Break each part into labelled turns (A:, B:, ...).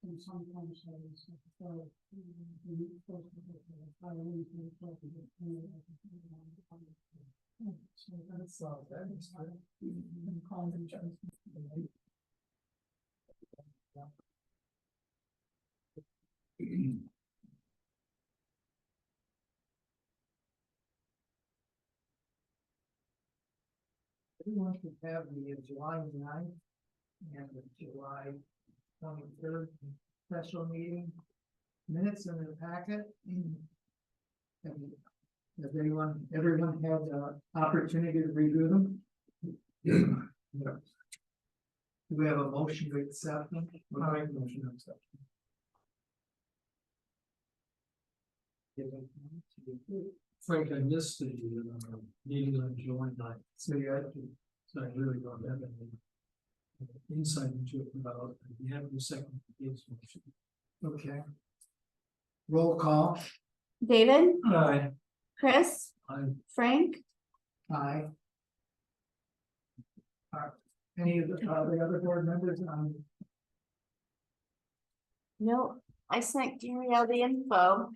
A: And sometimes I was so that's that is everyone should have the July 9th and the July 23rd special meeting minutes in their packet. Has everyone had the opportunity to review them? Yeah. Do we have a motion to accept them? I'll make a motion to accept them.
B: Frank, I missed the meeting on July 9th,
A: So you had to,
B: so I really don't have any insight into it about, you have a second.
A: okay. Roll call,
C: David,
B: Aye.
C: Chris,
B: Aye.
C: Frank,
A: aye. Any of the other board members on?
C: no, I sent Gary all the info.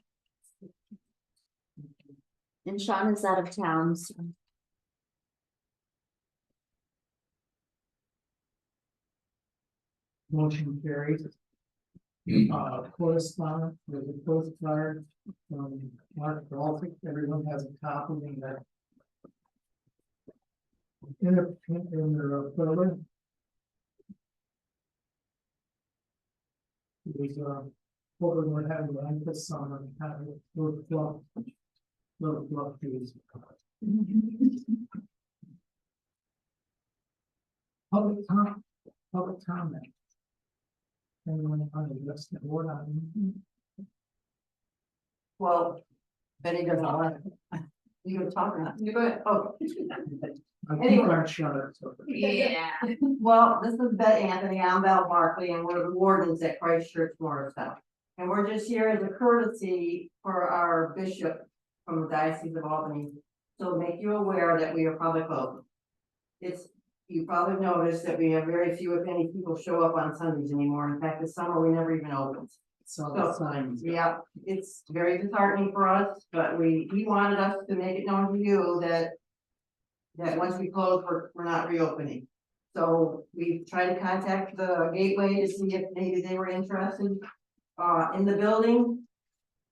C: And Sean is out of town, so.
A: Motion carries. Correspondence, there's a postcard from Mark Baltic, everyone has a copy of that. In their folder. There's what we're going to have to emphasis on kind of little fluff trees. Public comment. Anyone on the list that board on?
D: Well, Betty doesn't want it. You go talk or not? You go ahead. Oh.
A: I think
D: Anyway.
A: our shutter.
D: Yeah. Well, this is Betty Anthony, I'm Val Barkley, and we're the wardens at Christ Church Morristown. And we're just here as a courtesy for our bishop from the Diocese of Albany. So make you aware that we are public open. You probably noticed that we have very few, if any, people show up on Sundays anymore. In fact, this summer we never even opened.
A: So the signs.
D: Yeah, it's very disheartening for us, but he wanted us to make it known to you that once we close, we're not reopening. So we tried to contact the Gateway to see if maybe they were interested in the building,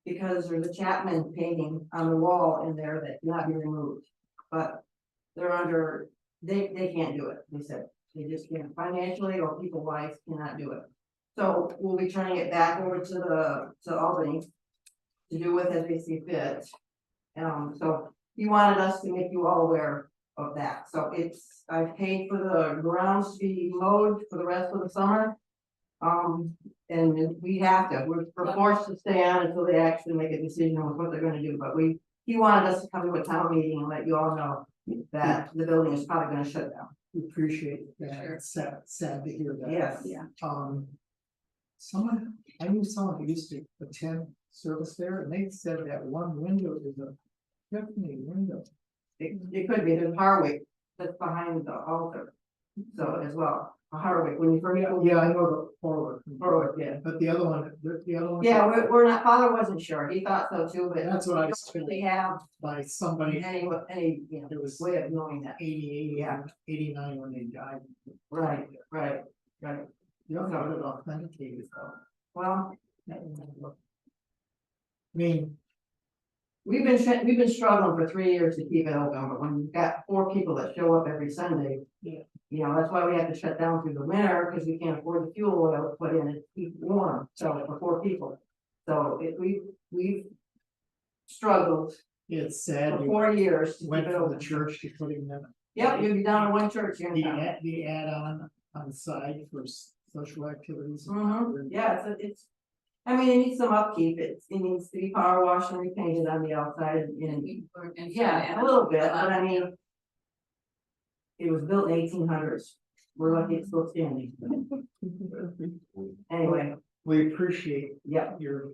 D: because there's a Chapman painting on the wall in there that cannot be removed. But they're under, they can't do it, they said. They just can't financially or people wise cannot do it. So we'll be turning it back over to Albany to do with as they see fit. So he wanted us to make you all aware of that. So I paid for the grounds to be mowed for the rest of the summer. And we have to, we're forced to stay on until they actually make a decision on what they're gonna do. But he wanted us to come to a town meeting and let you all know that the building is probably gonna shut down.
A: We appreciate that. It's sad to hear that.
D: Yes.
C: Yeah.
A: I knew someone who used to attend service there, and they said that one window is a Tiffany window.
D: It could be, there's Harwick that's behind the altar. So as well, Harwick, when you first.
A: Yeah, I know the forward.
D: Harwick, yeah.
A: But the other one.
D: Yeah, we're not, father wasn't sure, he thought so too, but.
A: That's what I
D: we
A: was
D: don't
A: told
D: really have
A: by somebody.
D: any, you know,
A: It was
D: way of knowing that.
A: 88,
D: Yeah.
A: 89 when they died.
D: Right.
A: You don't know it authenticated though.
D: Well,
A: I mean,
D: we've been struggling for 3 years to keep it open, but when you've got 4 people that show up every Sunday.
A: Yeah.
D: You know, that's why we have to shut down through the winter, because we can't afford the fuel oil to put in it, keep warm, so for 4 people. So we've struggled
A: it's sad.
D: for
A: You
D: 4 years to keep
A: went
D: it
A: from the
D: open.
A: church to putting them.
D: Yep, you'd be down to one church here in town.
A: The add-on the side for social activities.
D: Yeah, I mean, it needs some upkeep, it needs to be power washed and repainted on the outside and yeah, a little bit, but I mean. It was built in 1800s, we're lucky it's still standing. Anyway,
A: We appreciate
D: yeah,
A: your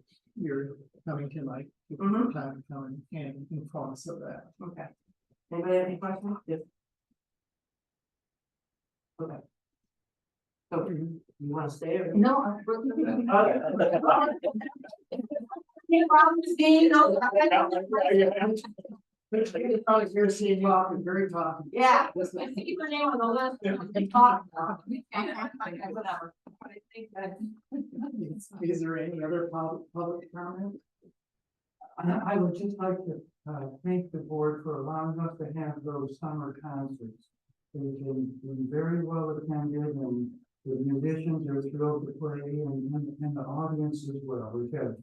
A: coming tonight.
D: Mhm.
A: Time to come and inform us of that.
D: okay. Anybody have any questions? Yes. Okay. So you wanna stay or?
C: No.
A: Probably here seeing you off and very talking.
D: Yeah.
C: I see your name on the list. We talked about it.
D: Whatever. But I think that.
A: Is there any other public comment?
E: I would just like to thank the board for allowing us to have those summer concerts. They've been very well attended and the musicians are thrilled to play and the audience as well. We've had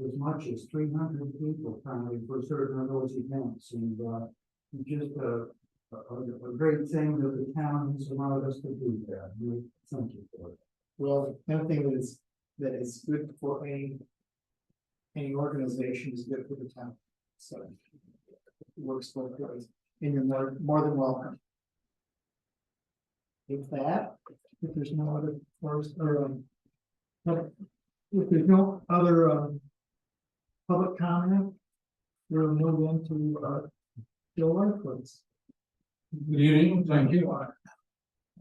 E: as much as 300 people coming for certain of those events and just a great thing that the town has allowed us to do that. We thank you for it.
A: Well, anything that is good for any organization is good for the town. So it works both ways, and you're more than welcome. With that, if there's no other if there's no other public comment, we'll move into Bill Lightfoot's.
F: Good evening, thank you.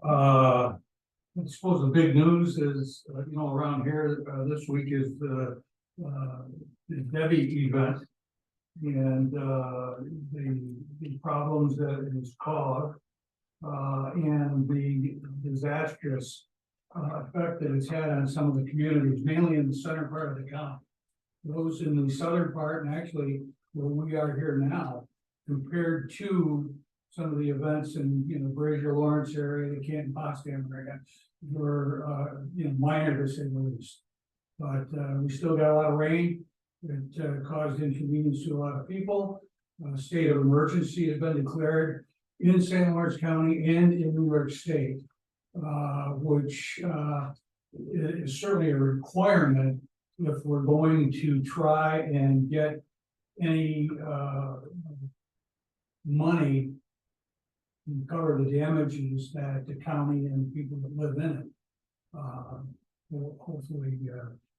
F: I suppose the big news is, around here, this week is the Debbie event. And, the problems that it has caused, and the disastrous, effect that it's had on some of the communities, mainly in the southern part of the county. Those in the southern part, and actually where we are here now, compared to some of the events in, Brazier Lawrence area, the Canton Potsdam area, were, minor to say the least. But, we still got a lot of rain. It caused inconvenience to a lot of people. State of emergency has been declared in St. Lawrence County and in New York State, which is certainly a requirement if we're going to try and get any money to cover the damages that the county and people that live in it will hopefully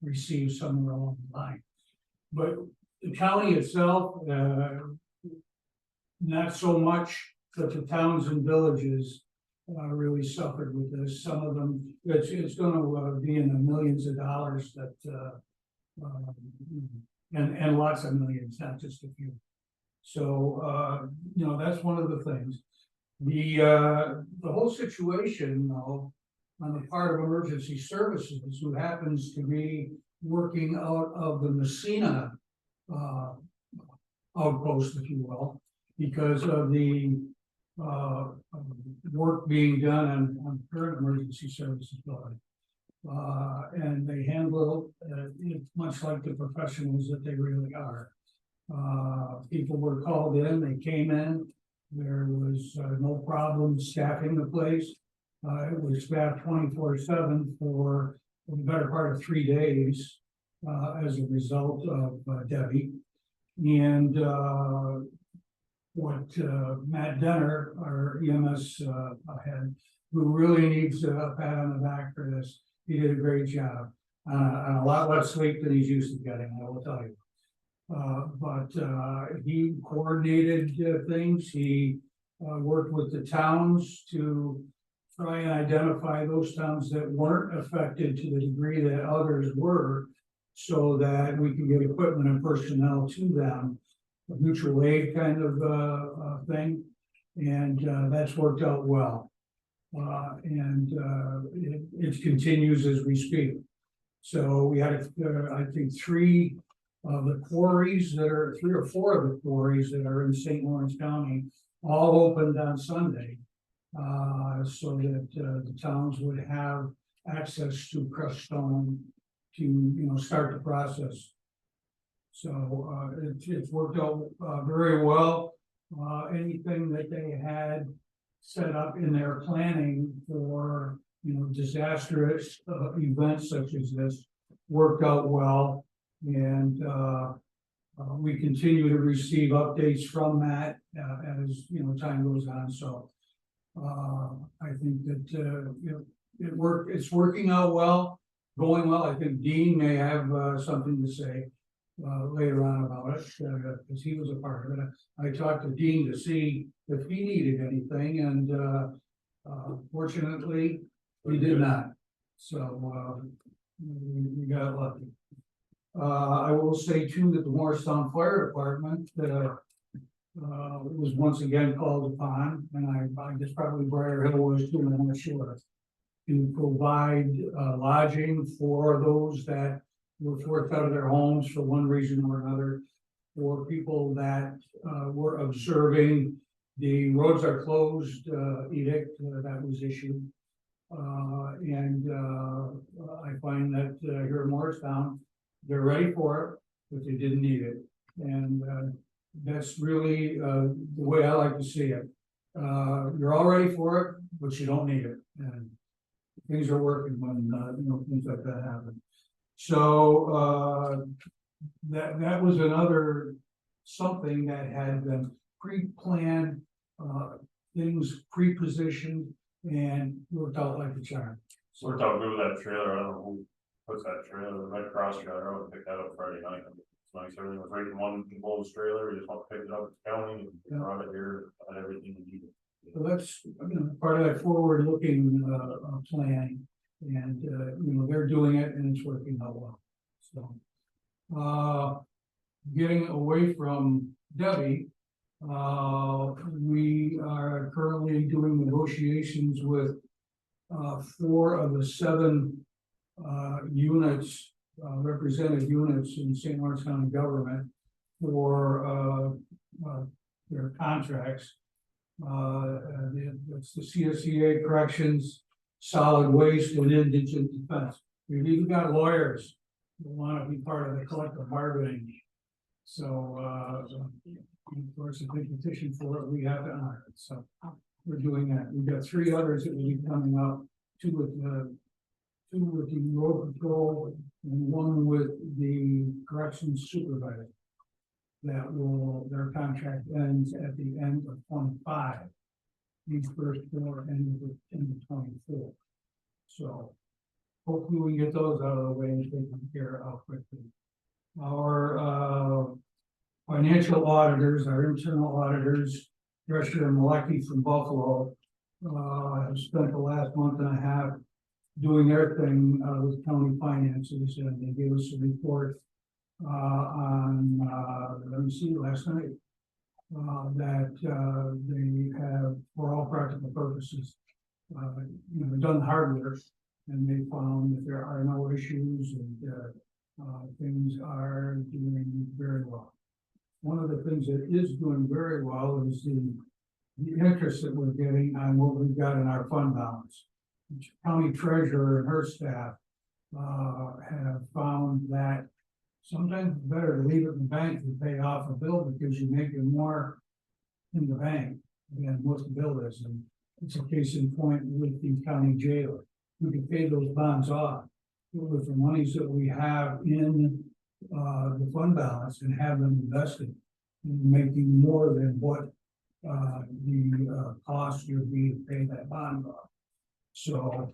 F: receive somewhere along the line. But the county itself, not so much, but the towns and villages really suffered with this. Some of them, it's gonna be in the millions of dollars that, and lots of millions, not just a few. So, that's one of the things. The whole situation, though, on the part of emergency services, who happens to be working out of the Messina outpost, if you will, because of the work being done on current emergency services building. And they handle it much like the professionals that they really are. People were called in, they came in, there was no problem staffing the place. It was staffed 24/7 for the better part of 3 days as a result of Debbie. And what Matt Denner, our EMS head, who really needs a pat on the back for this, he did a great job. On a lot less sleep than he's used to getting, I will tell you. But he coordinated things, he worked with the towns to try and identify those towns that weren't affected to the degree that others were, so that we can get equipment and personnel to them, a mutual aid kind of thing, and that's worked out well. And it continues as we speak. So we had, I think, 3 of the quarries that are, 3 or 4 of the quarries that are in St. Lawrence County, all opened on Sunday. So that the towns would have access to crushed stone to, start the process. So it's worked out very well. Anything that they had set up in their planning for, disastrous events such as this worked out well. And we continue to receive updates from that as, time goes on. So I think that, it's working out well, going well. I think Dean may have something to say later on about it, because he was a part of it. I talked to Dean to see if he needed anything, and fortunately, he did not. So, we got lucky. I will say too that the Morristown Fire Department, was once again called upon, and I guess probably Briar Hill was too, I'm not sure. To provide, lodging for those that were forced out of their homes for one reason or another. For people that, were observing the roads are closed, edict that was issued. I find that, here in Morristown, they're ready for it, but they didn't need it. And, that's really, the way I like to see it. You're all ready for it, but you don't need it, and things are working when, things like that happen. So, that was another, something that had been pre-planned, things pre-positioned and worked out like a charm.
G: So we're talking about that trailer, I don't know who puts that trailer right across the road, picked that up Friday night. It's nice, everything was right in one enclosed trailer, you just want to pick it up at the county and run it here, and everything you need.
F: So that's, part of that forward-looking, plan, and, they're doing it and it's working out well, so. Getting away from Debbie, we are currently doing negotiations with, 4 of the 7, units, represented units in St. Lawrence County government for, their contracts. It's the CSEA Corrections, Solid Waste, and Indigent Defense. We've even got lawyers who want to be part of the collective bargaining. So, of course, if they petition for it, we have to honor it. So we're doing that. We've got 3 others that will be coming up, 2 with the road patrol and 1 with the corrections supervisor. Their contract ends at the end of 25. These first 4 end of 24. So hopefully we can get those out of the way and take them care of quickly. Our, financial auditors, our internal auditors, Drescher and Malecki from Buffalo, have spent the last month and a half doing their thing, with county finances, and they gave us a report, on, let me see, last night, that, they have, for all practical purposes, done the hard work, and they found that there are no issues, and, things are doing very well. One of the things that is doing very well is the interest that we're getting on what we've got in our fund balance. The county treasurer and her staff, have found that sometimes it's better to leave it in the bank than pay off a bill, because you're making more in the bank than what the bill is. And it's a case in point with the county jailer. We can pay those bonds off with the monies that we have in, the fund balance, and have them invested in making more than what, the cost would be to pay that bond off. So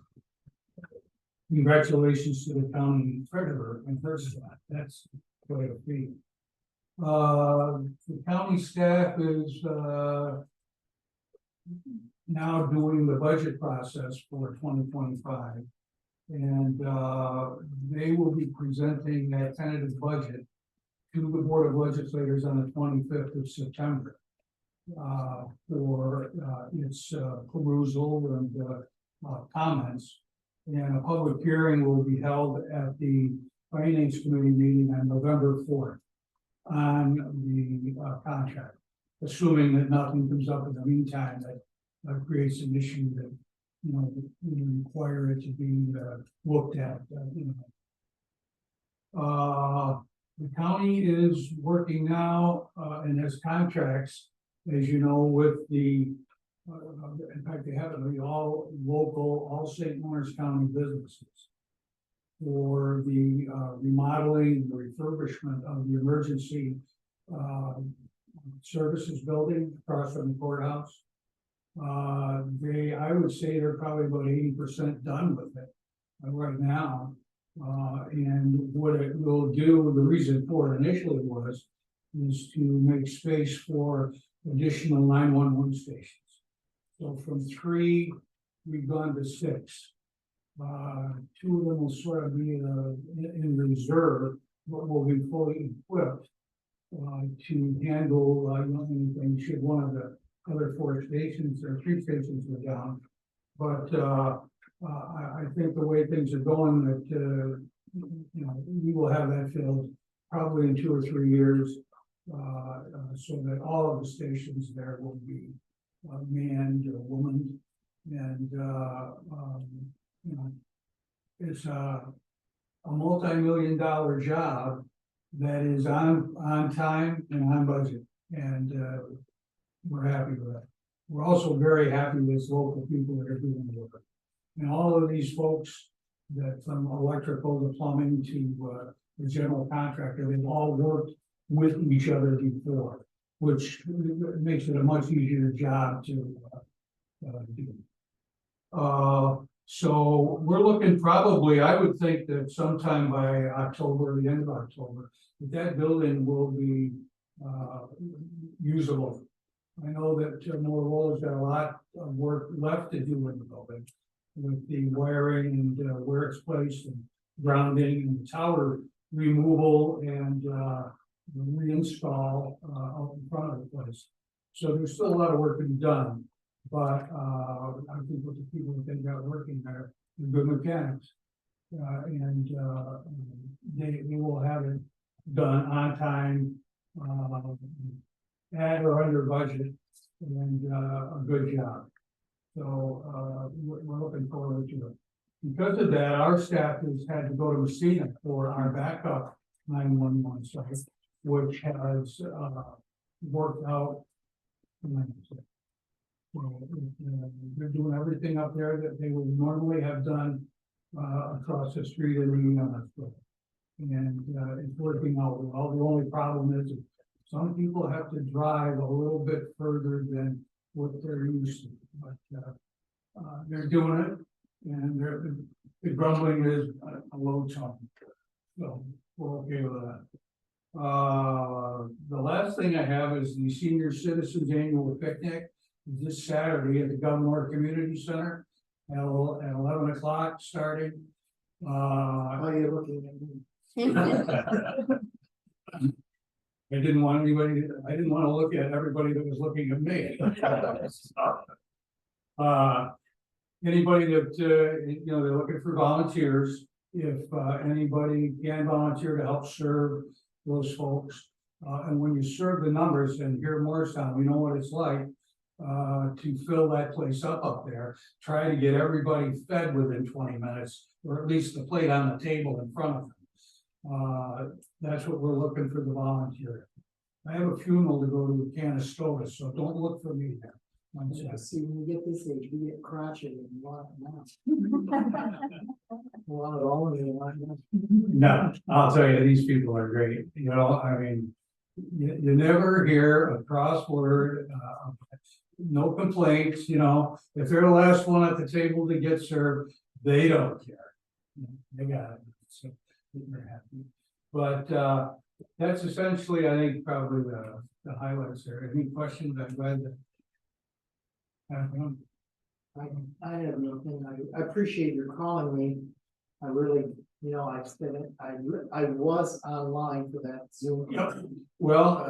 F: congratulations to the county treasurer and her staff. That's quite a feat. The county staff is, now doing the budget process for 2025. And, they will be presenting that tentative budget to the Board of Legislators on the 25th of September. For, its, perusal and, comments. And a public hearing will be held at the Finance Committee meeting on November 4th on the, contract. Assuming that nothing comes up in the meantime that, creates an issue that, we require it to be, looked at, The county is working now, and has contracts, as you know, with the, in fact, they have it, all local, all St. Lawrence County businesses for the, remodeling, the refurbishment of the emergency, services building across from the courthouse. I would say they're probably about 80% done with it right now. And what it will do, the reason for it initially is to make space for additional 911 stations. So from 3, we've gone to 6. Two of them will sort of be in reserve, but will be fully equipped to handle, anything should one of the other 4 stations or 3 stations go down. But, I think the way things are going, that, we will have that filled probably in 2 or 3 years. So that all of the stations there will be manned or womaned. And, it's a multi-million-dollar job that is on time and on budget, and, we're happy with it. We're also very happy with local people that are doing the work. And all of these folks, that from electrical to plumbing to, the general contractor, they've all worked with each other before, which makes it a much easier job to, do. So we're looking probably, I would think that sometime by October, the end of October, that building will be, usable. I know that Motorola's got a lot of work left to do in the building with the wiring and, where it's placed and grounding and tower removal and, reinstall, out in front of the place. So there's still a lot of work to be done. But, I think with the people that they got working there, they're good mechanics. And, they will have it done on time, at or under budget, and, a good job. So, we're looking forward to it. Because of that, our staff has had to go to Messina for our backup 911 site, which has, worked out. Well, they're doing everything up there that they would normally have done, across the street in the EMS building. And, it's working out well. The only problem is some people have to drive a little bit further than what they're used to, but, they're doing it, and the grumbling is a low tone. So we're okay with that. The last thing I have is the Senior Citizens Annual Picnic this Saturday at the Governor Community Center at 11 o'clock starting.
A: Are you looking at me?
F: I didn't want to look at everybody that was looking at me. Anybody that, they're looking for volunteers. If, anybody can volunteer to help serve those folks. And when you serve the numbers, and here in Morristown, we know what it's like, to fill that place up there. Try to get everybody fed within 20 minutes, or at least the plate on the table in front of them. That's what we're looking for, the volunteer. I have a funeral to go to in Canastota, so don't look for me there.
A: See, when you get this age, we get crotchety and want it now. Want it all and you want it now.
F: No, I'll tell you, these people are great. I mean, you never hear a cross word, no complaints, if they're the last one at the table to get served, they don't care. They got it, so they're happy. But, that's essentially, I think, probably the highlights there. Any questions? I'm glad to have them.
A: I have nothing. I appreciate your calling me. I really, I was online for that Zoom.
F: Well,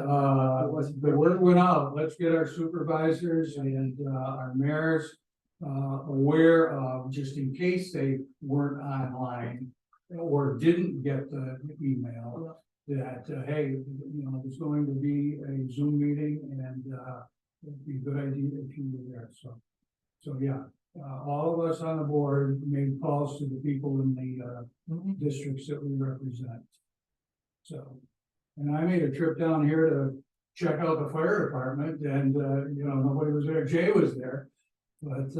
F: the word went out. Let's get our supervisors and, our mayors, aware of, just in case they weren't online or didn't get the email, that, hey, there's going to be a Zoom meeting, and, it'd be a good idea if you were there. So yeah, all of us on the board made calls to the people in the districts that we represent. So, and I made a trip down here to check out the fire department, and, nobody was there. Jay was there, but,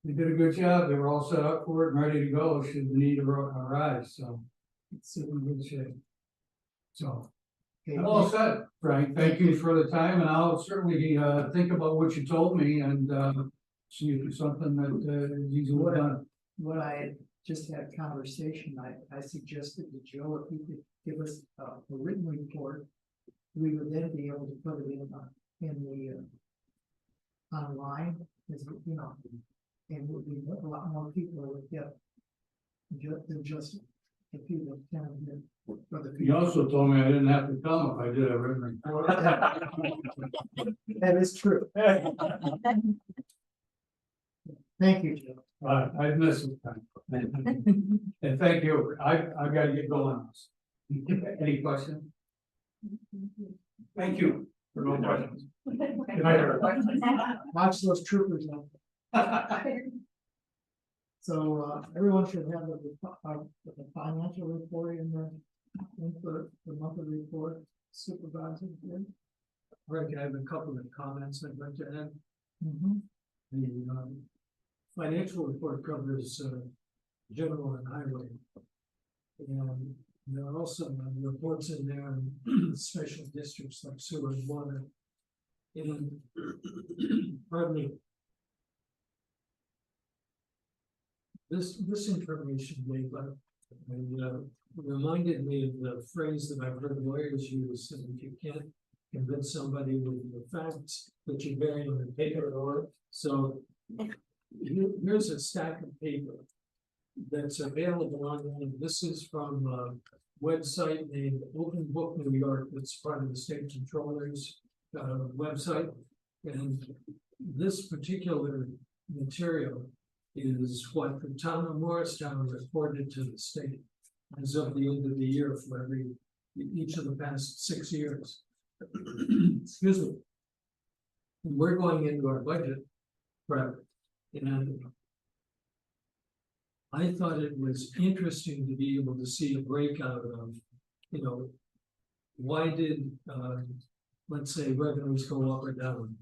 F: they did a good job. They were all set up for it and ready to go should the need arise. So it's in good shape. So I'm all set, Frank. Thank you for the time, and I'll certainly think about what you told me and see if it's something that is easily done.
A: When I just had conversation, I suggested to Joe, if he could give us a written report, we would then be able to put it in the online, it would be a lot more people would get. Than just the people down here. Or the
F: He
A: people.
F: also told me I didn't have to come if I did a written report.
A: That is true. Thank you, Joe.
F: I missed it. And thank you, I gotta get going on this. Any questions? Thank you for no questions. Good night, everybody.
A: Watch those troopers out. So, everyone should have the financial report in the monthly report supervisor. here.
B: Rick, I have a couple of comments I'd like to add.
A: Mhm.
B: The financial report covers general and highway. And there are also reports in there on special districts like sewer and water. And pardon me. This information gave up and reminded me of the phrase that I've heard lawyers use, that if you can't convince somebody with the facts that you bury them in paper or so. Here's a stack of paper that's available online. This is from a website named Open Book New York. That's part of the state controller's website. And this particular material is what the town of Morristown reported to the state as of the end of the year for each of the past 6 years. Excuse me. And we're going into our budget prep, and I thought it was interesting to be able to see a breakout of, you know, why did, let's say, revenues go up or down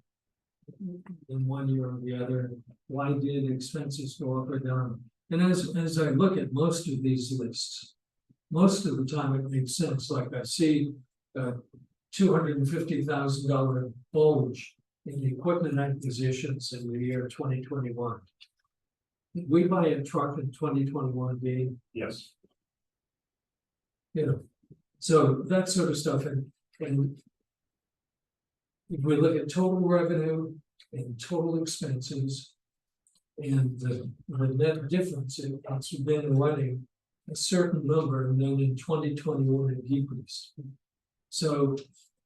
B: in one year or the other? Why did expenses go up or down? And as I look at most of these lists, most of the time it makes sense. Like I see $250,000 bulge in the equipment acquisitions in the year 2021. Did we buy a truck in 2021, Dave?
G: Yes,
B: You know, so that sort of stuff, and if we look at total revenue and total expenses and the net difference, it's been running a certain number, and then in 2021 it decreased. So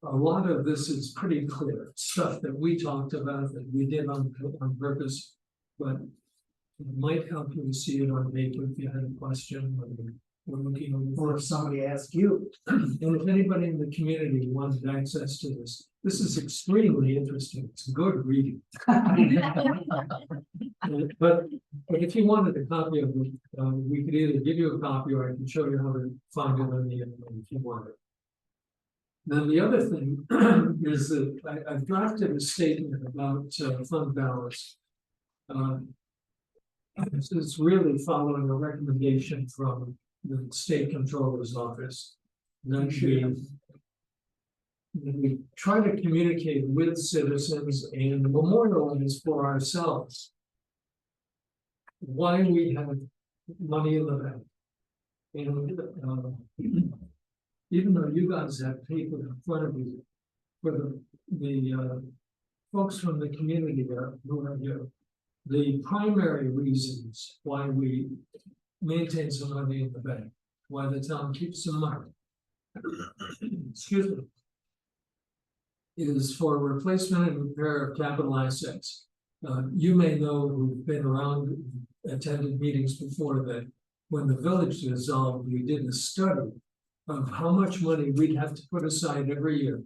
B: a lot of this is pretty clear, stuff that we talked about, that we did on purpose, but it might help you to see it on paper if you had a question.
A: Or if somebody asked you.
B: And if anybody in the community wanted access to this, this is extremely interesting. It's good reading. But if you wanted a copy of it, we could either give you a copy or I can show you how to find it on the internet if you want it. Then the other thing is that I've drafted a statement about fund balance. This is really following a recommendation from the state controller's office. Then we try to communicate with citizens and memorialize for ourselves why we have money in the bank. And even though you guys have paper in front of you, for the folks from the community who are here, the primary reasons why we maintain some money in the bank, why the town keeps some money, excuse me, is for replacement and repair of capital assets. You may know, who've been around, attended meetings before, that when the village dissolved, we did a study of how much money we'd have to put aside every year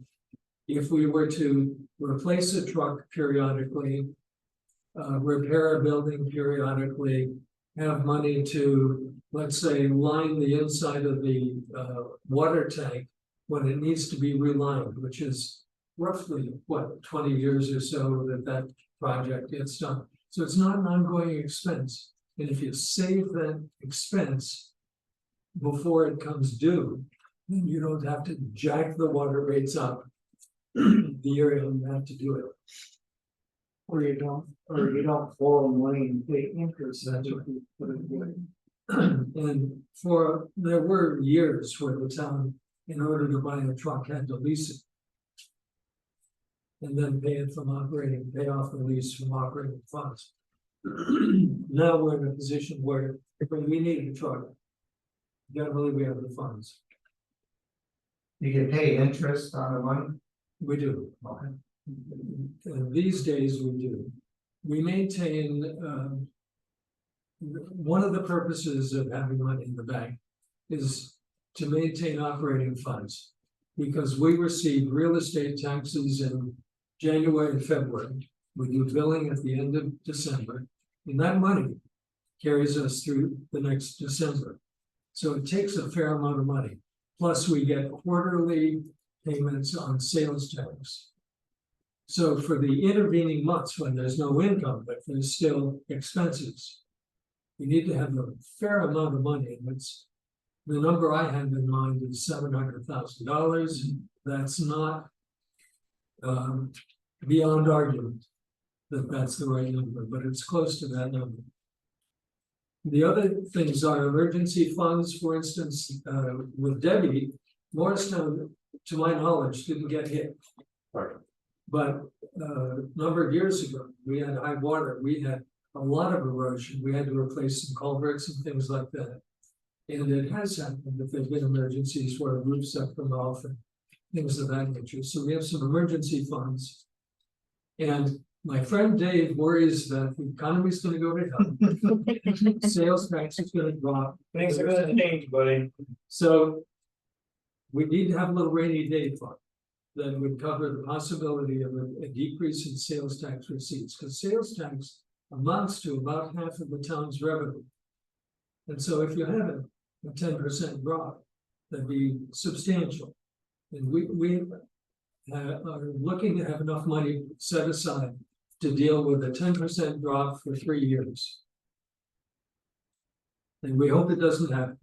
B: if we were to replace a truck periodically, repair a building periodically, have money to, let's say, line the inside of the water tank when it needs to be relined, which is roughly, what, 20 years or so that project gets done. So it's not an ongoing expense. And if you save that expense before it comes due, then you don't have to jack the water rates up the year you have to do it.
A: Or you don't borrow money and pay interest.
B: That's right. And there were years where the town, in order to buy a truck, had to lease it. And then pay it from pay off the lease from operating funds. Now we're in a position where we need a charter. Generally, we have the funds.
A: You get paid interest on the money?
B: We do. And these days we do. We maintain, one of the purposes of having money in the bank is to maintain operating funds. Because we receive real estate taxes in January and February. We do billing at the end of December. And that money carries us through the next December. So it takes a fair amount of money. Plus, we get quarterly payments on sales tax. So for the intervening months when there's no income, but there's still expenses, we need to have a fair amount of money. And it's the number I have in mind is $700,000. That's not beyond argument that that's the right number, but it's close to that number. The other things are emergency funds, for instance, with Debbie, Morristown, to my knowledge, didn't get hit.
G: Right.
B: But a number of years ago, we had high water, we had a lot of erosion, we had to replace some culverts and things like that. And it has happened that there's been emergencies where roofs have come off and things of that nature. So we have some emergency funds. And my friend Dave worries that the economy's gonna go to hell. Sales tax is gonna drop.
A: Things are gonna change, buddy.
B: So we need to have a little rainy day fund that would cover the possibility of a decrease in sales tax receipts, because sales tax amounts to about half of the town's revenue. And so if you have a 10% drop, that'd be substantial. And we are looking to have enough money set aside to deal with a 10% drop for 3 years. And we hope it doesn't happen.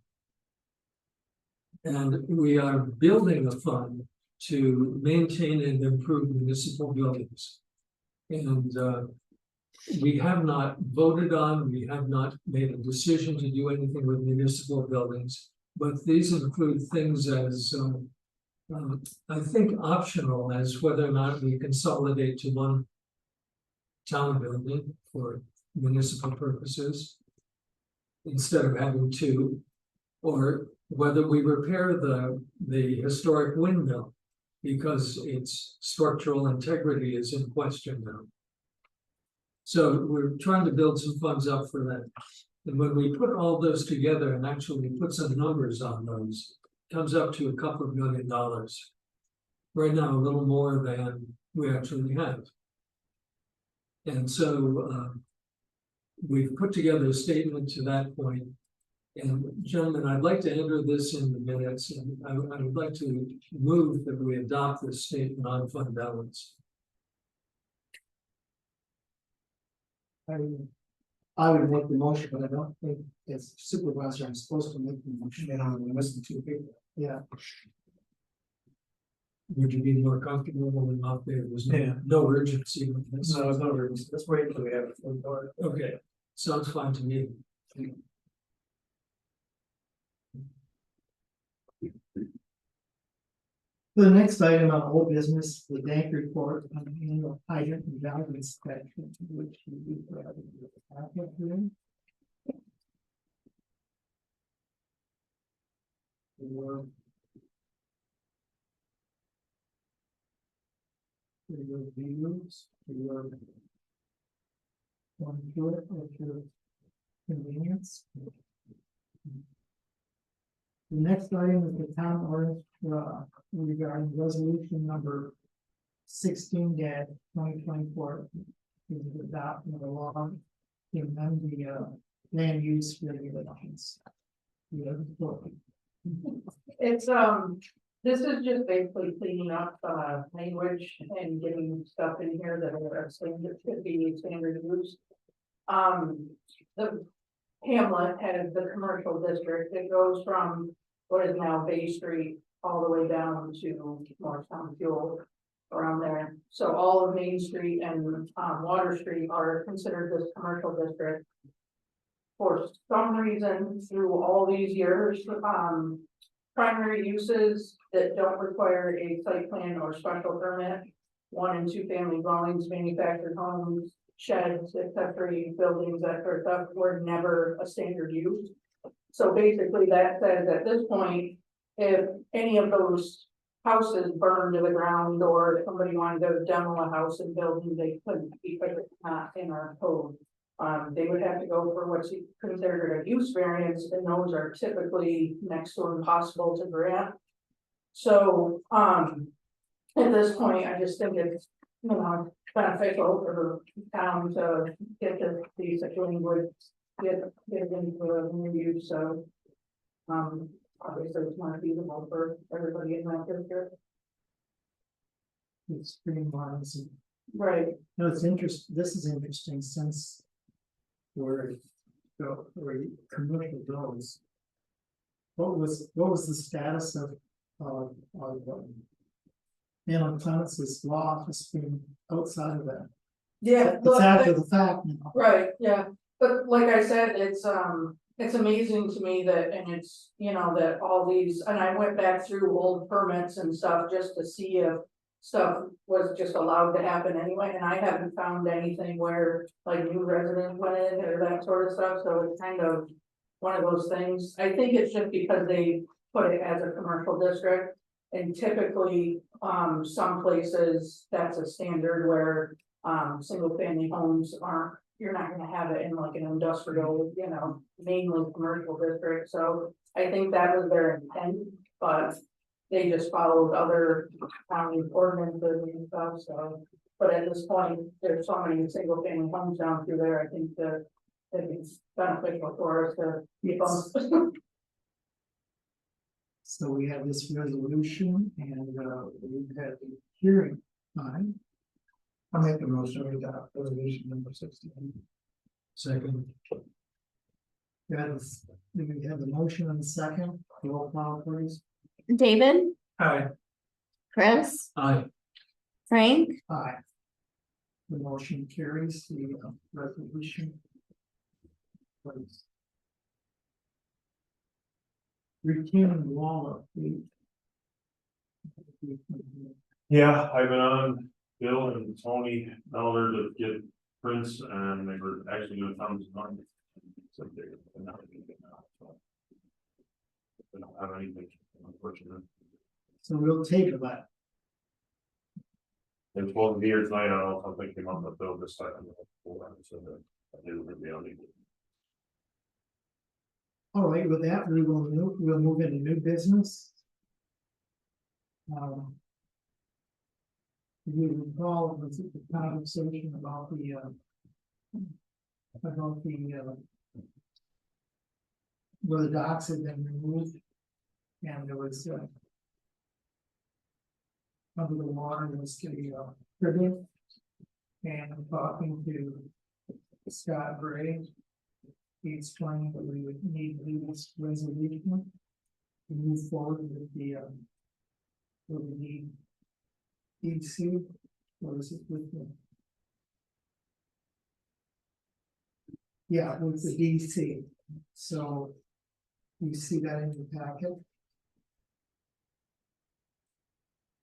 B: And we are building a fund to maintain and improve municipal buildings. And we have not voted on, we have not made a decision to do anything with municipal buildings, but these include things as I think optional as whether or not we consolidate to one town building for municipal purposes instead of having two, or whether we repair the historic windmill because its structural integrity is in question now. So we're trying to build some funds up for that. And when we put all those together and actually put some numbers on those, it comes up to a couple of $2 million. Right now, a little more than we actually have. And so we've put together a statement to that point. And gentlemen, I'd like to enter this in the minutes, and I would like to move that we adopt this statement on fund balance.
A: I would make the motion, but I don't think as supervisor, I'm supposed to make the motion, and I'm gonna listen to people. Yeah.
B: Would you be more comfortable when not there was
A: Yeah.
B: no urgency with this?
A: No, it's not urgency. Let's wait until we have it full board.
B: Okay, sounds fine to me.
A: The next item on old business, the bank report on the annual hydrant and valve inspection, which we provided with the packet here. For your views, for your one through it at your convenience. The next item is the town ordinance regarding resolution number 16-2024. Is the adoption of the law to amend the land use regulations.
H: It's, this is just basically cleaning up, language and getting stuff in here that are standard, should be standard use. The Hamlet has the commercial district that goes from what is now Bay Street all the way down to Morristown Fuel around there. So all of Main Street and, Water Street are considered this commercial district. For some reason, through all these years, primary uses that don't require a site plan or special permit 1 and 2 family dwellings, manufactured homes, sheds, accessory buildings, that sort of stuff, were never a standard use. So basically that says at this point, if any of those houses burned to the ground or somebody wanted to demo a house and building, they couldn't because it's not in our code. They would have to go for what's considered a use variance, and those are typically next to impossible to grant. So, at this point, I just think it's, beneficial for the town to get these language, get it into the new use, so. Obviously, it's not feasible for everybody in that district.
A: It's streamlines and,
H: Right.
A: no, it's this is interesting since. Where commercial goes. What was the status of Alan Clements' law office being outside of that?
H: Yeah.
A: It's after the fact now.
H: Right, yeah, but like I said, it's amazing to me that, and it's, that all these, and I went back through old permits and stuff just to see if. Stuff was just allowed to happen anyway, and I haven't found anything where like new residents went in or that sort of stuff, so it's kind of. One of those things, I think it's just because they put it as a commercial district. And typically, some places, that's a standard where, single family homes aren't, you're not gonna have it in like an industrial, mainly commercial district, so. I think that was their intent, but they just followed other county ordinances and stuff, so. But at this point, there's so many single family homes down through there, I think that it's beneficial for us to keep on.
A: So we have this resolution and we've had the hearing time. I'll make a motion to adopt resolution number 16.
B: Second,
A: We have the motion and the second, roll call please.
C: David,
A: Aye.
C: Chris,
B: aye.
C: Frank,
A: Aye. The motion carries the resolution. Please. Retaining wall update.
G: Yeah, I've been on Bill and Tony Elder to get prints and they were actually doing tons of money. So they're not gonna get now, so. They don't have anything, unfortunately.
A: So we'll table that.
G: They're supposed to be here tonight, I don't know if something came up with Bill this second. So that they were gonna be on it.
A: All right, with that, we'll move into new business. You recall the conversation about the where the docks had been removed. And there was under the water was the tribute. And I'm talking to Scott Gray. He explained that we would need to do this resolution to move forward with the DC, or is it with the? Yeah, with the DC, so you see that in the packet.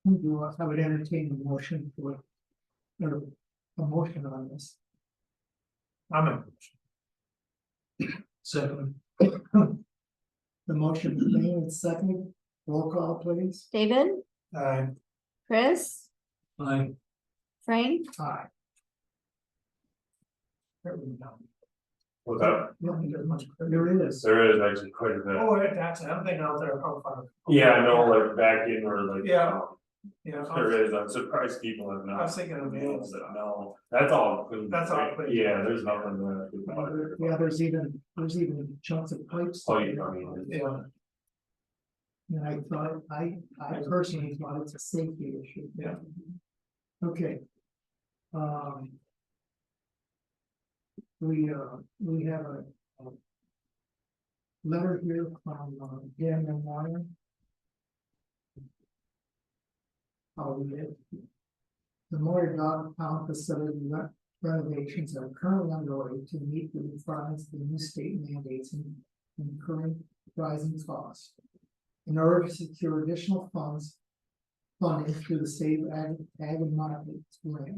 A: I would entertain a motion for, or a motion on this. I'm a.
B: Second,
A: The motion is made and seconded. Roll call, please.
C: David,
A: Aye.
C: Chris,
B: aye.
C: Frank,
A: Aye. There we go.
G: What's that?
A: There is.
G: There is actually quite a bit.
A: Oh, that's, I'm thinking out there profile.
G: Yeah, I know, like back in where like.
A: Yeah. Yeah.
G: There is, I'm surprised people have not.
A: I was thinking of
G: No,
A: it.
G: no, that's all. clean.
A: That's all clean.
G: Yeah, there's nothing there.
A: Yeah, there's even chunks of pipes.
G: Oh, you know, I mean, it's-
A: Yeah. And I thought, I personally thought it's a safety issue. Yeah. Okay. We have a letter here from Daniel Meyer. The Moyer Dog Pound facility renovations are currently underway to meet the requirements of the new state mandates and current rising costs. In order to secure additional funds funding through the state ag and markets grant.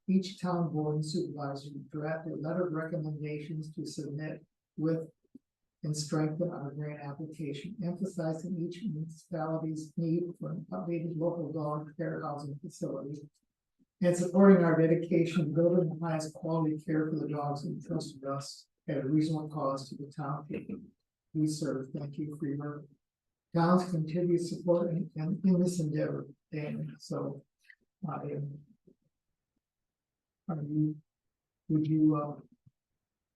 A: Each town board and supervisor to draft a letter of recommendations to submit with and strengthen our grant application, emphasizing each municipality's need for an updated local dog care housing facility and supporting our dedication to building the highest quality care for the dogs entrusted us at a reasonable cost to the town people we serve. Thank you for your town's continued support in this endeavor, Dan. So, would you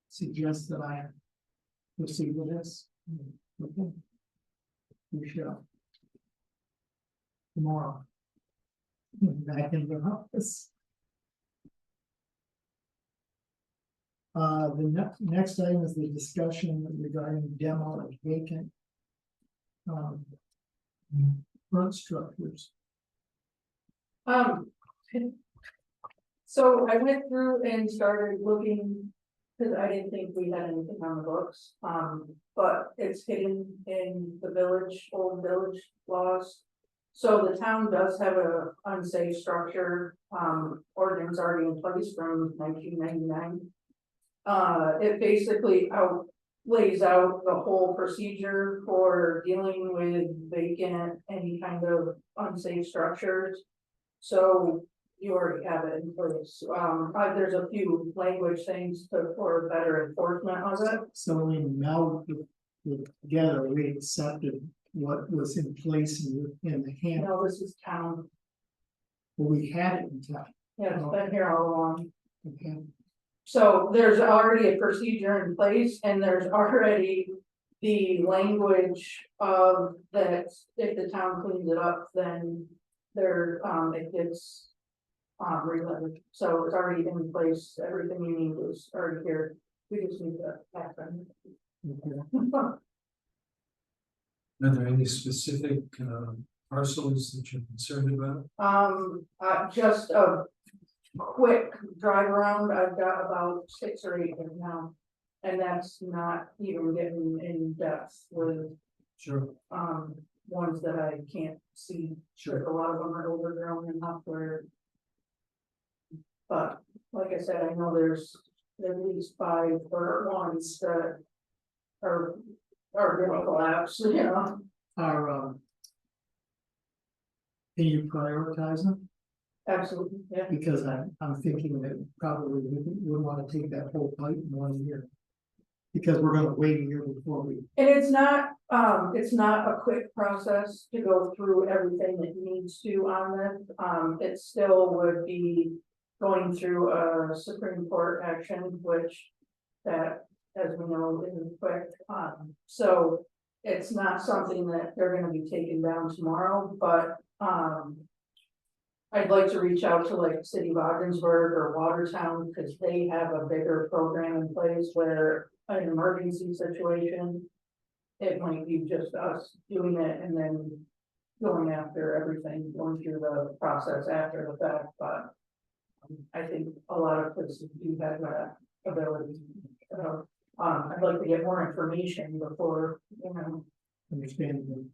A: suggest that I proceed with this? Okay. We shall. Tomorrow. Back in the office. The next item is the discussion regarding demo of vacant front structures.
H: So I went through and started looking, because I didn't think we had anything on the books, but it's hidden in the village, old village laws. So the town does have a unsafe structure, ordinance already in place from 1999. It basically lays out the whole procedure for dealing with vacant, any kind of unsafe structures. So you already have it in place. There's a few language things for better enforcement of it.
A: So when now together, we accepted what was in place in the hand.
H: No, this is town.
A: We had it in time.
H: Yeah, it's been here all along.
A: Okay.
H: So there's already a procedure in place and there's already the language of that if the town cleans it up, then there, it gets relettered. So it's already in place. Everything you need is already here. We just need to happen.
A: Okay.
B: Are there any specific parcels that you're concerned about?
H: Just a quick drive around. I've got about 6 or 8 right now. And that's not even getting in depth with
B: Sure.
H: ones that I can't see.
B: Sure.
H: A lot of them are overgrown enough where. But like I said, I know there's at least 5 or ones that are gonna collapse, you know.
A: Can you prioritize them?
H: Absolutely, yeah.
A: Because I'm thinking that probably we wouldn't want to take that whole fight in 1 year. Because we're gonna wait a year before we.
H: And it's not a quick process to go through everything that needs to on this. It still would be going through a Supreme Court action, which that, as we know, isn't quick. So it's not something that they're gonna be taken down tomorrow, but, I'd like to reach out to like City of Ogdensburg or Watertown, because they have a bigger program in place where an emergency situation. It might be just us doing it and then going after everything, going through the process after the fact, but. I think a lot of places do have that ability. I'd like to get more information before, you know.
A: Understand them.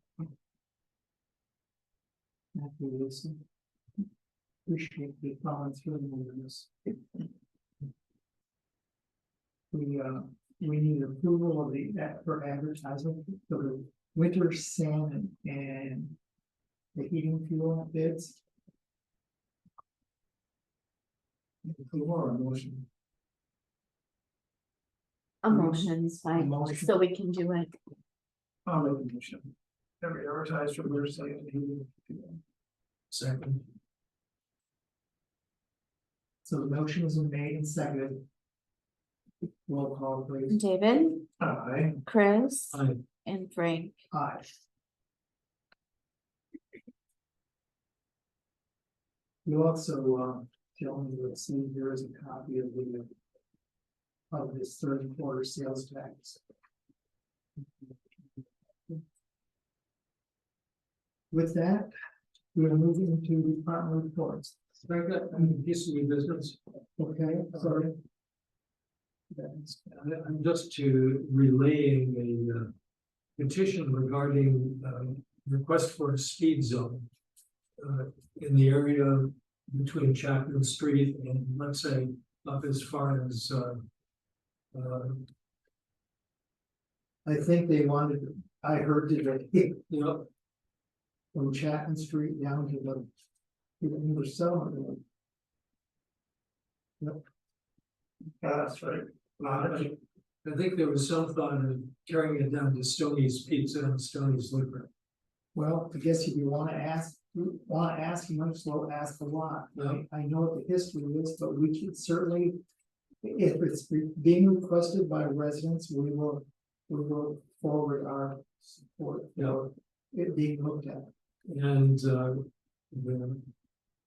A: Listen. Appreciate the comments from this. We need approval of for advertising for the winter salmon and the heating fuel bids. Approval or a motion?
C: A motion is fine,
A: Motion.
C: so we can do it.
A: I'll make the motion. Every advertised for winter salmon and heating fuel.
B: Second.
A: So the motion is made and seconded. Roll call, please.
C: David,
A: Aye.
C: Chris,
B: Aye.
C: and Frank.
A: Aye. You also, tell me that see here is a copy of this third quarter sales tax. With that, we're moving into department reports.
B: Frank, I'm piece of new business.
A: Okay, sorry.
B: I'm just to relaying a petition regarding request for a speed zone in the area between Chapman Street and, let's say, up as far as,
A: I think they wanted, I heard that they,
B: you know,
A: from Chapman Street down to the English settlement. Yep. That's right.
B: I think there was some thought of carrying it down to Stoney's Pizza and Stoney's Liquor.
A: Well, I guess if you wanna ask, you might as well ask a lot. I know what the history is, but we can certainly. If it's being requested by residents, we will forward our support for it being looked at.
B: And the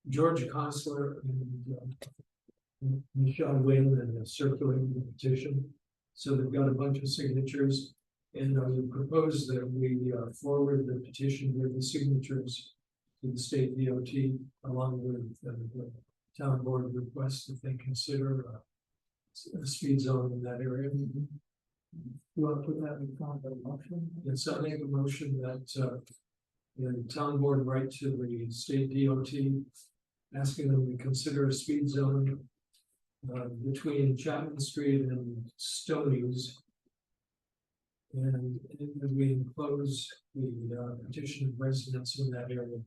B: George Kostler and Michelle Wayne and circulating the petition. So they've got a bunch of signatures. And I would propose that we forward the petition with the signatures to the state DOT along with the town board request if they consider a speed zone in that area.
A: You wanna put that in front of the motion?
B: And so I make a motion that the town board write to the state DOT asking them to consider a speed zone between Chapman Street and Stoney's. And we enclose the petition of residents in that area.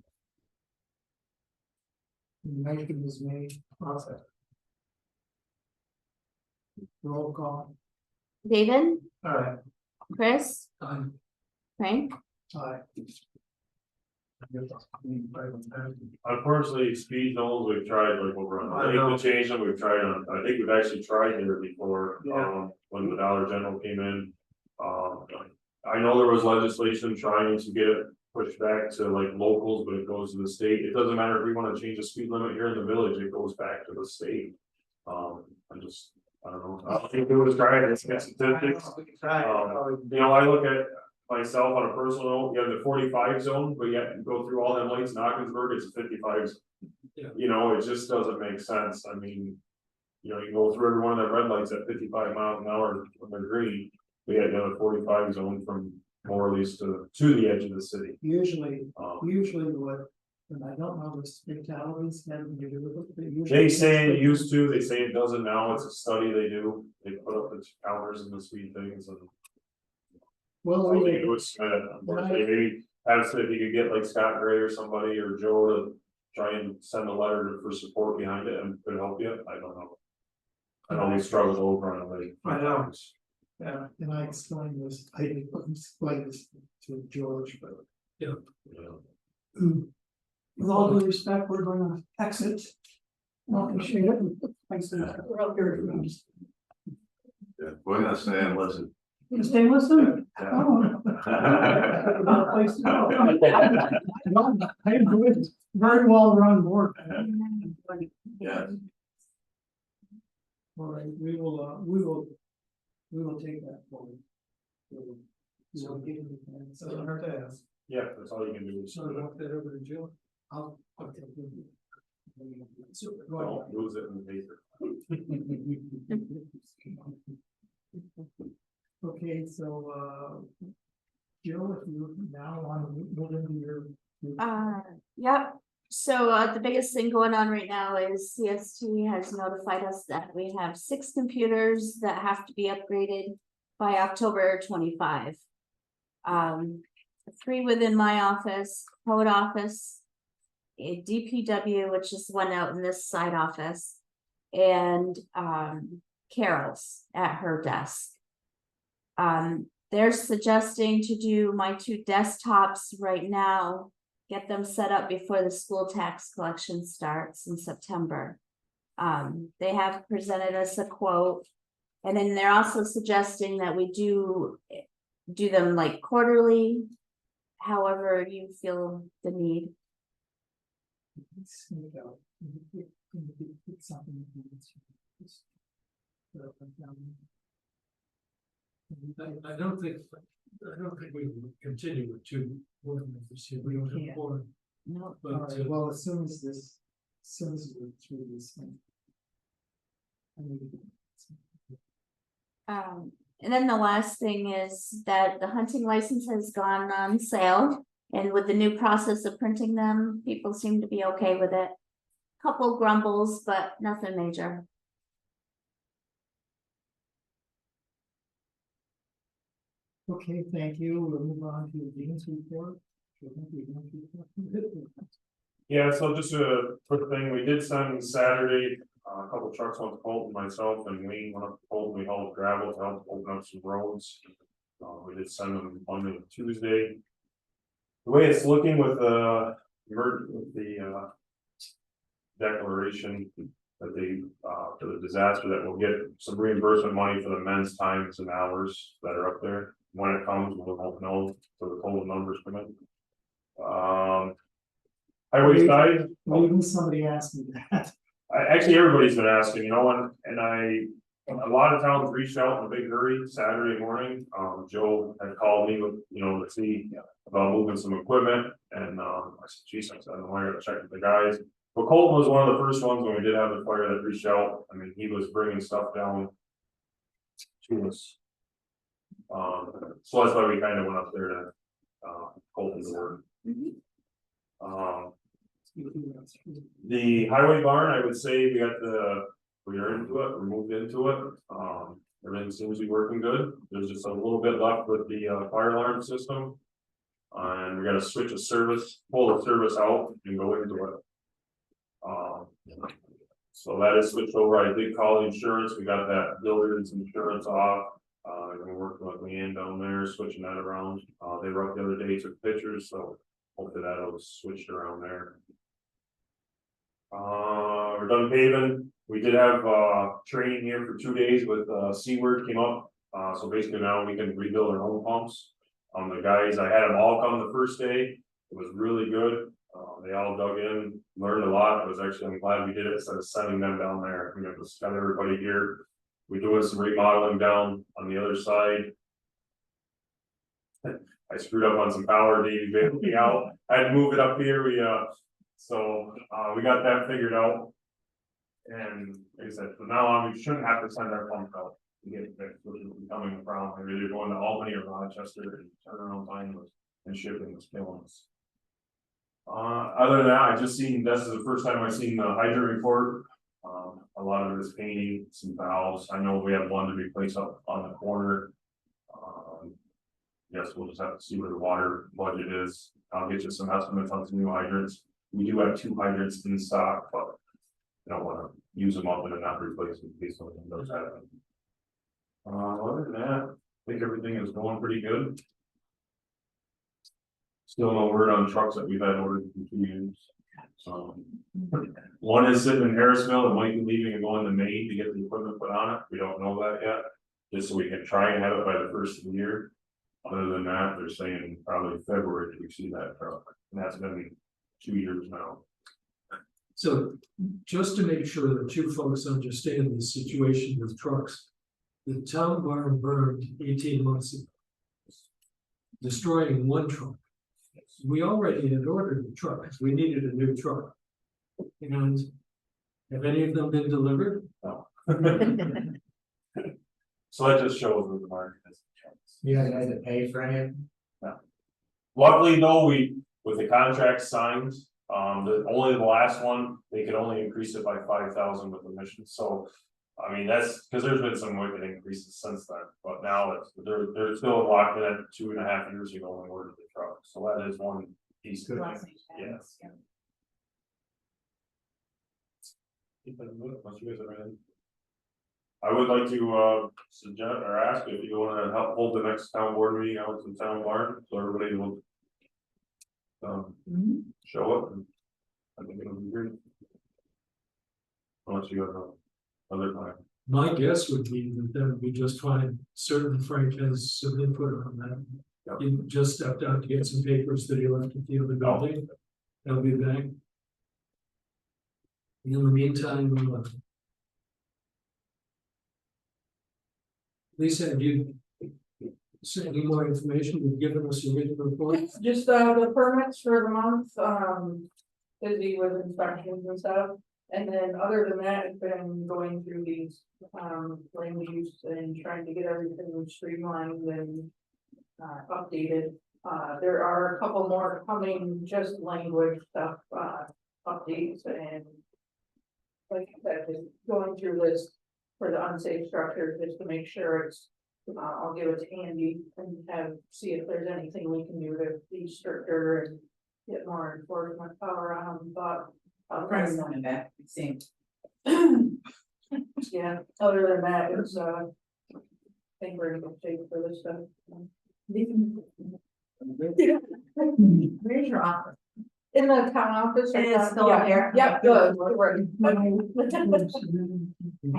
A: The motion is made. Process. Roll call.
C: David,
A: Alright.
C: Chris, Frank,
A: Aye.
G: Unfortunately, speed zones, we've tried like over on the lake to change them, we've tried on, I think we've actually tried here before, when the Dollar General came in. I know there was legislation trying to get it pushed back to like locals, but it goes to the state. It doesn't matter if we wanna change the speed limit here in the village, it goes back to the state. I don't know, I think it was trying to get statistics. You know, I look at myself on a personal note, you have the 45 zone, but yet you go through all them lights in Ogdensburg, it's a 55.
B: Yeah.
G: You know, it just doesn't make sense, I mean. You know, you go through every one of the red lights at 55 miles an hour when they're green, we had another 45 zone from Morley's to the edge of the city.
A: Usually what, and I don't know the fatalities having to do with it, but usually.
G: They say it used to, they say it doesn't now, it's a study they do, they put up the counters and the speed things and.
A: Well,
G: So they do it, unfortunately, maybe have, if you could get like Scott Gray or somebody or Joe to try and send a letter for support behind it and could help you, I don't know. I know we struggled over on it like.
A: I know. Yeah, and I explained this, I explained this to George, but.
G: Yeah.
A: With all due respect, we're gonna exit. Appreciate it. Thanks for that. We're out here.
I: Yeah, we're gonna stay and listen.
A: You stay listening?
I: Yeah.
A: Oh. Another place to go. I enjoyed it. Very well run board.
I: Yeah.
A: All right, we will take that forward. So give me that. So our task.
G: Yeah, that's all you can do.
B: So I walk that over to Jill.
A: I'll take it.
G: Don't lose it in the paper.
A: Okay, so Jill, if you now want to move into your.
C: yep. So the biggest thing going on right now is CST has notified us that we have 6 computers that have to be upgraded by October 25. 3 within my office, code office, a DPW, which is one out in this side office, and Carol's at her desk. They're suggesting to do my 2 desktops right now, get them set up before the school tax collection starts in September. They have presented us a quote, and then they're also suggesting that we do them like quarterly, however you feel the need.
B: I don't think we will continue with 2 board members here, we don't have 4.
C: No.
B: But
A: All right, well, as soon as we're through this thing.
C: And then the last thing is that the hunting license has gone on sale. And with the new process of printing them, people seem to be okay with it. Couple grumbles, but nothing major.
A: Okay, thank you. We'll move on to Dean's report.
G: Yeah, so just a quick thing, we did send Saturday, a couple trucks went to Colton, myself and Wayne went up to Colton, we hauled gravel to help open up some roads. We did send them Monday and Tuesday. The way it's looking with the declaration that they, for the disaster, that we'll get some reimbursement money for the men's times and hours that are up there. When it comes, we'll know, so the total numbers come in. Highway side,
A: Maybe somebody asked me that.
G: actually, everybody's been asking, you know, a lot of towns reached out in a big hurry Saturday morning. Joe had called me with, you know, to see about moving some equipment, and I said, geez, I don't know, I gotta check with the guys. But Colton was one of the first ones when we did have the fire that reached out. I mean, he was bringing stuff down to us. So that's why we kind of went up there to Colton's work. The highway barn, I would say we are into it, we're moved into it. Everything seems to be working good. There's just a little bit left with the fire alarm system. And we gotta switch a service, pull the service out and go into it. So that is switched over. I did call the insurance. We got that builder's insurance off. We're working with Leanne down there, switching that around. They were up the other day, took pictures, so hopefully that'll switched around there. We're done paving. We did have training here for 2 days with Seaward came up. So basically now we can rebuild our own pumps. The guys, I had them all come the first day. It was really good. They all dug in, learned a lot. It was actually, I'm glad we did it instead of sending them down there. We have to send everybody here. We're doing some remodeling down on the other side. I screwed up on some power, Dave bailed me out. I had to move it up here. We got that figured out. And like I said, from now on, we shouldn't have to send our pump out to get it fixed, which is becoming a problem. We're either going to Albany or Rochester, and turnaround time and shipping was killing us. Other than that, I just seen, this is the first time I've seen the hydrant report. A lot of it is painting, some valves. I know we have one to replace up on the corner. Yes, we'll just have to see where the water budget is. I'll get you some estimates on some new hydrants. We do have 2 hydrants in stock, but I don't want to use them up and not replace them in case something does happen. Other than that, I think everything is going pretty good. Still no word on trucks that we've had ordered for 2 years. One is sitting in Harrisville and might be leaving and going to Maine to get the equipment put on it. We don't know that yet. Just so we can try and have it by the first of the year. Other than that, they're saying probably February that we see that truck, and that's been 2 years now.
B: So just to make sure that you folks understand the situation with trucks. The town barn burned 18 months ago, destroying 1 truck. We already had ordered the truck, we needed a new truck. And have any of them been delivered?
G: No. So that just shows where the market is.
A: You had to pay for it.
G: Luckily, though, with the contract signed, only the last one, they could only increase it by 5,000 with the mission, so. I mean, that's because there's been some wicked increases since then, but now they're still locked in at 2.5 years ago when we ordered the truck, so that is one piece of it. Yes. I would like to suggest or ask if you want to help hold the next town board meeting out in town barn, so everybody will show up. And I think it'll be great. Unless you have other time.
B: My guess would be that would be just fine. Certainly Frank has some input on that.
G: Yep.
B: He just stepped out to get some papers that he left at the other building. I'll be back. In the meantime, Lisa, have you sent any more information? You've given us your written report?
H: Just the permits for the month, busy with inspections and stuff. And then other than that, it's been going through these land use and trying to get everything streamlined and updated. There are a couple more coming, just language stuff, updates and. Like I said, just going through this for the unsafe structures, just to make sure it's, I'll give it to Andy and see if there's anything we can do to be stricter and. Get more enforcement power on them, but.
D: Friends coming back, it seems.
H: Yeah, other than that, it's, I think we're in good shape for this stuff.
D: Where's your office?
H: In the town office.
D: It is still
H: Yeah,
D: there?
H: Yep, good, right.
D: I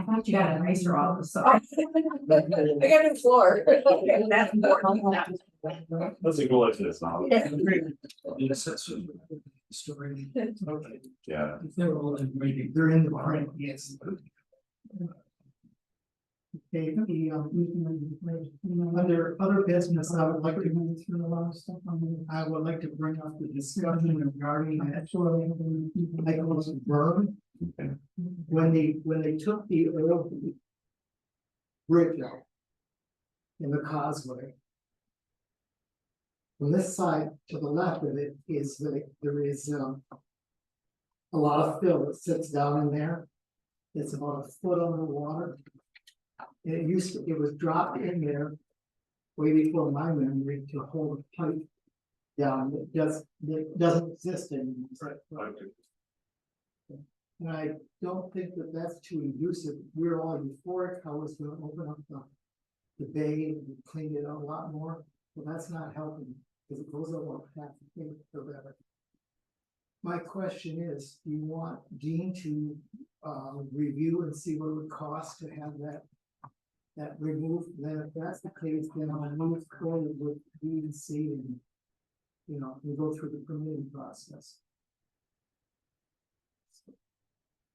D: thought you got a nicer office, so.
H: I got a floor.
D: That's important.
G: Let's go like this now.
B: Yes, that's a story. Okay.
I: Yeah.
B: If they're all in reading.
A: They're in the print, yes. Okay, under other business, I would like to move through a lot of stuff. I would like to bring up the discussion regarding actually Michael's burn. When they took the oil bridge out in the causeway. On this side to the left of it is there is a lot of fill that sits down in there. It's about a foot under the water. It was dropped in there way before my memory to hold a pipe down that doesn't exist anymore. And I don't think that that's too elusive. We're all euphoric how it's gonna open up the bay and clean it out a lot more, but that's not helping because it goes up half the thing or better. My question is, do you want Dean to review and see what it would cost to have that removed? Then if that's the case, then I'll move forward with B and C and, you know, we go through the permitting process.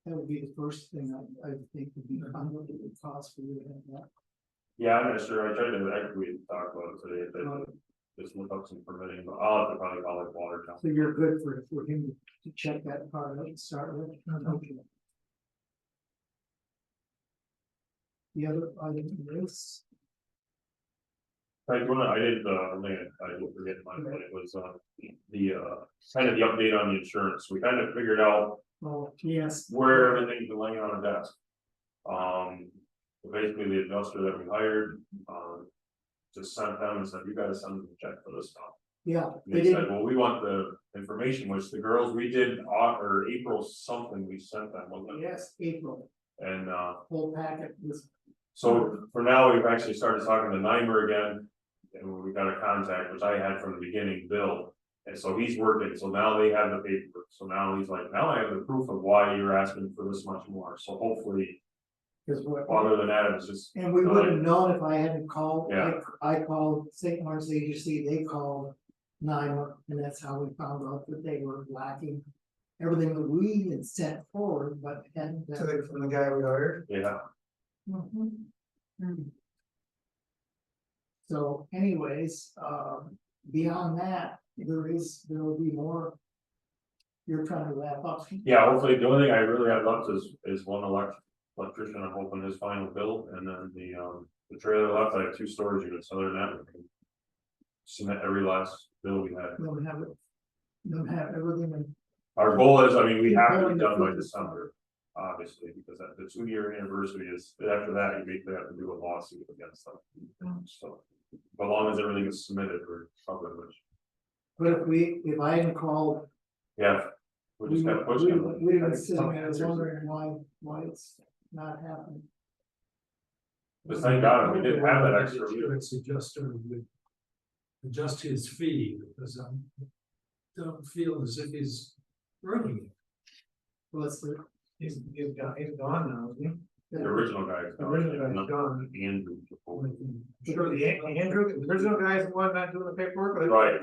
A: That would be the first thing I think would be under the cost for you to have that.
G: Yeah, I'm not sure, I tried to, we talked about it today, but just look up some permitting, but I'll have to probably call it Watertown.
A: So you're good for him to check that part out and start with? Okay. The other item is,
G: I did, I didn't forget mine, but it was, the kind of the update on the insurance, we kind of figured out
A: oh, yes.
G: where everything's laying on a desk. Basically the adjuster that we hired, just sent them and said, you gotta send them a check for this stuff.
A: Yeah,
G: And they said, well, we want the information, which the girls, we did, or April something, we sent them, wasn't it?
A: yes, April,
G: And,
A: whole packet was,
G: so for now, we've actually started talking to Nymer again. And we got a contact, which I had from the beginning, Bill. And so he's working, so now they have the paperwork, so now he's like, now I have the proof of why you're asking for this much more, so hopefully.
A: because what.
G: Other than that, it's just.
A: And we would have known if I hadn't called,
G: Yeah.
A: I called St. Lawrence Agency, they called NYMER, and that's how we found out that they were lacking. Everything that we had sent forward, but hadn't. From the guy we hired?
G: Yeah,
A: So anyways, beyond that, there will be more. You're trying to wrap up.
G: yeah, hopefully, the only thing I really have left is one electrician, I'm hoping his final bill, and then the trailer left, I have 2 storage units, other than that. We can submit every last bill we had.
A: Don't have it. Don't have everything in.
G: Our goal is, I mean, we have to be done by December, obviously, because that the 2-year anniversary is, after that, you basically have to do a lawsuit against them. So, as long as everything is submitted, we're covered, which,
A: But if I hadn't called,
G: yeah. We just gotta push them.
A: we'd have been sitting there wondering why it's not happening.
G: But thank God, we didn't have that extra year.
B: Insurance adjuster would adjust his fee, because I don't feel as if he's earning it.
A: Well, it's the.
F: He's gone now, isn't
G: The original guy.
F: The original guy's gone.
G: Andrew.
F: he? Sure, the original guy's the one not doing the paperwork, or
G: Right.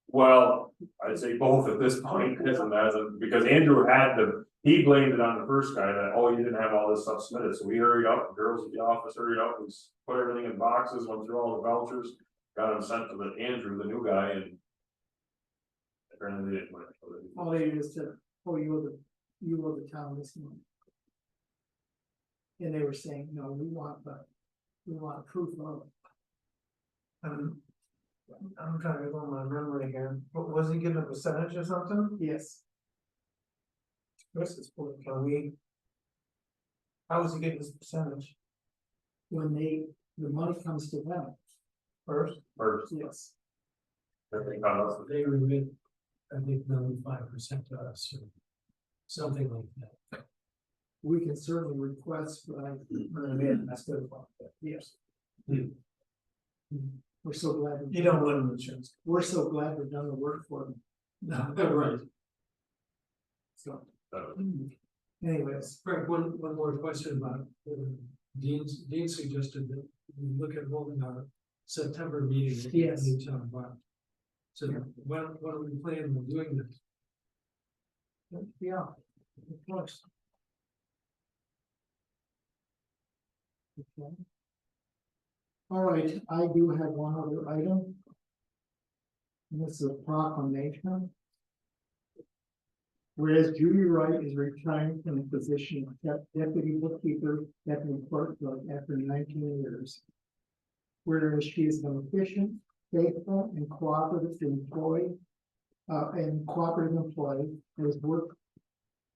G: Well, I'd say both at this point, because Andrew he blamed it on the first guy that, oh, you didn't have all this stuff submitted, so we hurried up, the girls at the office hurried up, and put everything in boxes, went through all the vouchers, got them sent to Andrew, the new guy, and. Apparently they didn't.
A: All they do is to, oh, you owe the town this money. And they were saying, no, we want proof of. I'm trying to go my memory again, was he getting a percentage or something? Yes. Chris is pulling, can we? How was he getting his percentage? When the money comes to them. First? Yes.
B: They remit, I think, 95% to us, or something like that.
A: We can certainly request, but that's good. Yes. We're so glad. You don't want insurance. We're so glad we've done the work for them.
B: No, right.
A: So. Anyways.
B: Frank, one more question about, Dean suggested that we look at holding our September meeting.
A: Yes.
B: In town hall. So why don't we plan on doing this?
A: Yeah, of course. Okay. All right, I do have one other item. And this is a proclamation. Whereas Judy Wright is retiring from the position of deputy bookkeeper, deputy clerk after 19 years. Whereas she is an efficient, faithful, and cooperative employee, who has worked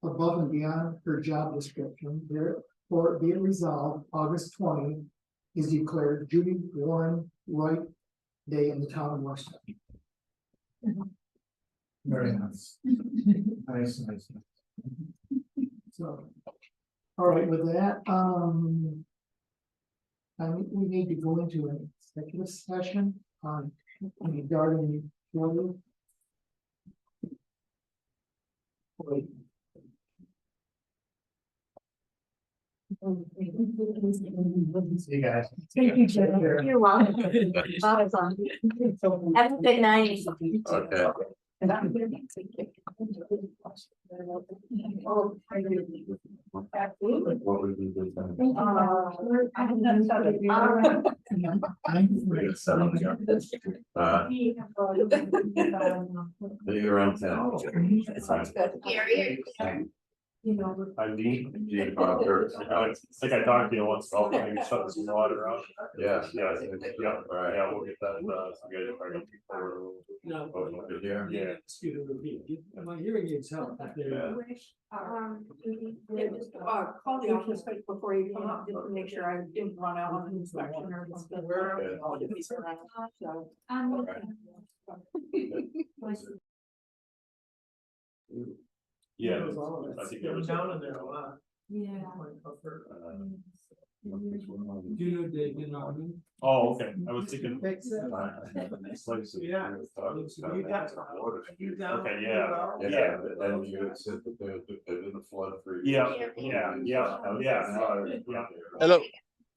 A: above and beyond her job description. Therefore, be it resolved, August 20 is declared Judy Warren Wright Day in the town of West. Very nice. Nice. So, all right, with that, we need to go into an executive session on regarding the See you guys.
C: Thank you, Jim. You're welcome. Awesome. Have a good night.
I: Okay. What would be good then? Maybe around 10.
C: Sounds good. Gary.
H: You know.
G: I'm Dean.
I: Gene
G: I
I: Proctor.
G: think I talked to you once, so maybe shut this water off.
I: Yeah.
G: Yeah,
I: All right.
G: yeah, we'll get that, together if I can keep forward.
B: No.
I: Good here.
G: Yeah.
B: Excuse me, repeat. My hearing aids help. If they're-
H: Call the office before you come up, just to make sure I didn't run out on an inspection or something.
G: Yeah, I think there was
A: down in there a lot.
C: Yeah.
B: Do you know David Norman?
G: Oh, okay, I was thinking.
A: Yeah.
G: Okay, yeah.
I: Yeah, and you had said that they're in the flood for.
G: Yeah.
J: Hello.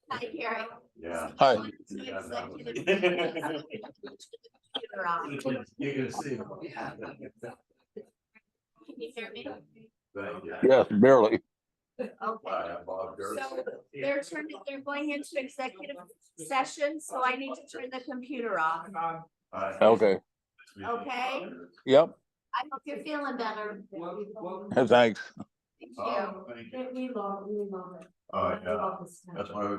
C: Hi, Gary.
I: Yeah.
J: Hi.
I: You can see.
C: Can you hear me?
I: Thank you.
J: Yes, barely.
C: Okay.
I: Hi, I'm Bob Gerst.
C: So they're going into executive session, so I need to turn the computer off.
I: Hi.
J: Okay.
C: Okay.
J: Yep.
C: I hope you're feeling better.
J: Thanks.
C: Thank you.
I: Oh, thank you.
H: We love it.
I: Oh, yeah. That's why we